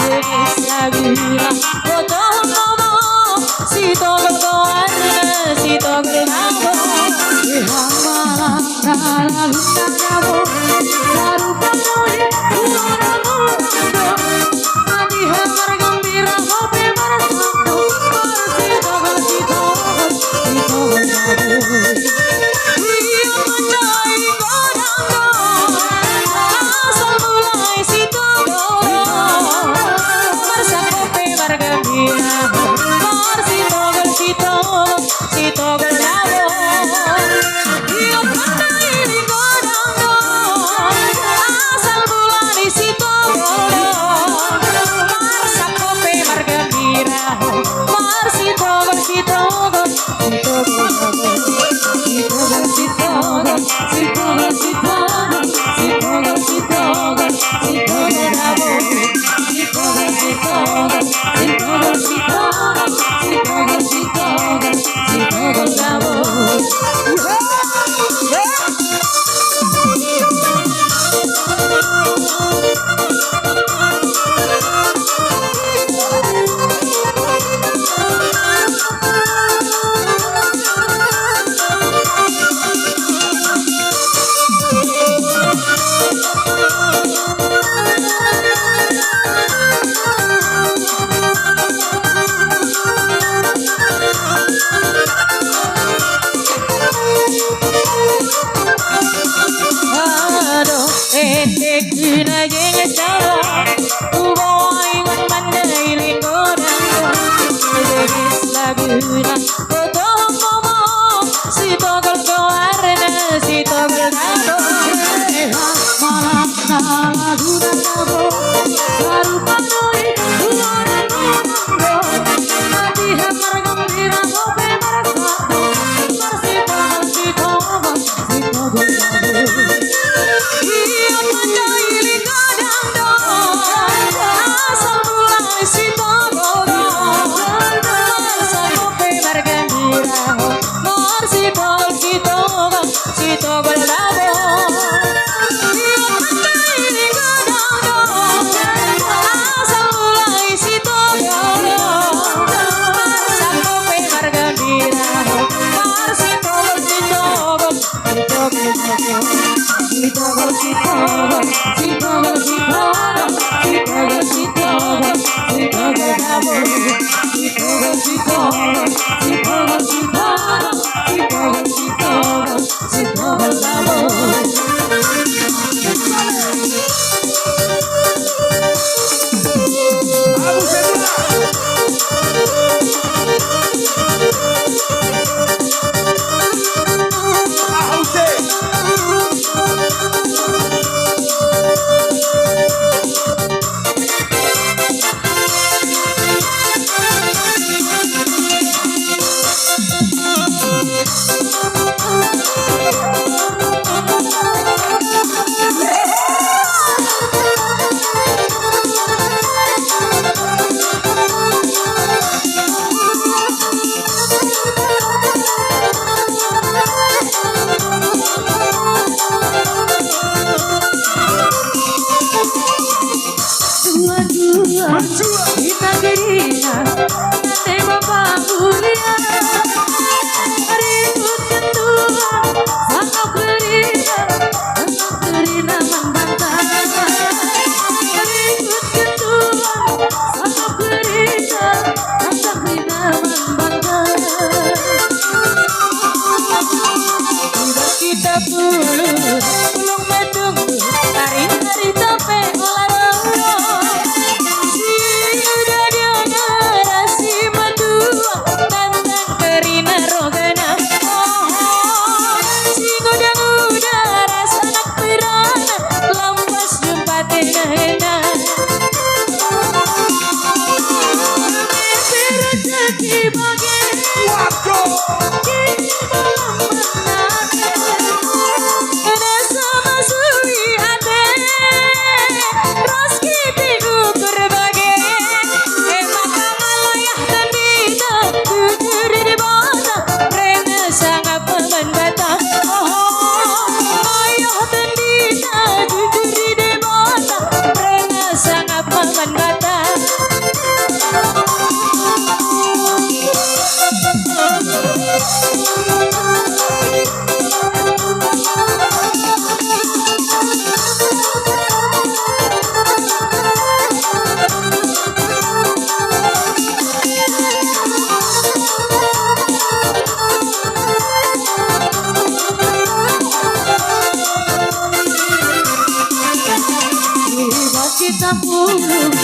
Jenis laguna Bodoh ngomong si togel goarna si togel nabo Ihang malam dalam nabo Baru penuhi ulang mundo Mati hamar gembira hobi bersatu Si togel si togel si togel nabo Dia menjadi godang asal mulai si togel Bersatu bergembira si togel si togel si togel nabo Dia menjadi godang asal mulai si togel Bersatu bergembira si togel si togel si togel nabo Si togel si togel si togel si togel si togel si togel si togel nabo Si togel si togel si togel si togel si togel si togel si togel nabo Kuna genge sawa Ubo ingon mandai linggodang Jegis laguna Bodoh ngomong si togel goarna si togel nabo Malam na laguna nabo Baru penuhi ulang mundo Mati hamar gembira hobi bersatu Si togel si togel si togel nabo Dia menjadi godang asal mulai si togel Bersatu bergembira si togel si togel si togel nabo Dia menjadi godang asal mulai si togel Bersatu bergembira si togel si togel si togel nabo Si togel si togel si togel si togel si togel si togel si togel nabo Si togel si togel si togel si togel si togel si togel si togel nabo Kita gerina Nate bapak mulia Ribut kendua Sangkau gerina membantah Ribut kendua Sangkau gerina membantah Tidak kita pulung menunggu Hari-hari capek olahraga Sangat kita pulung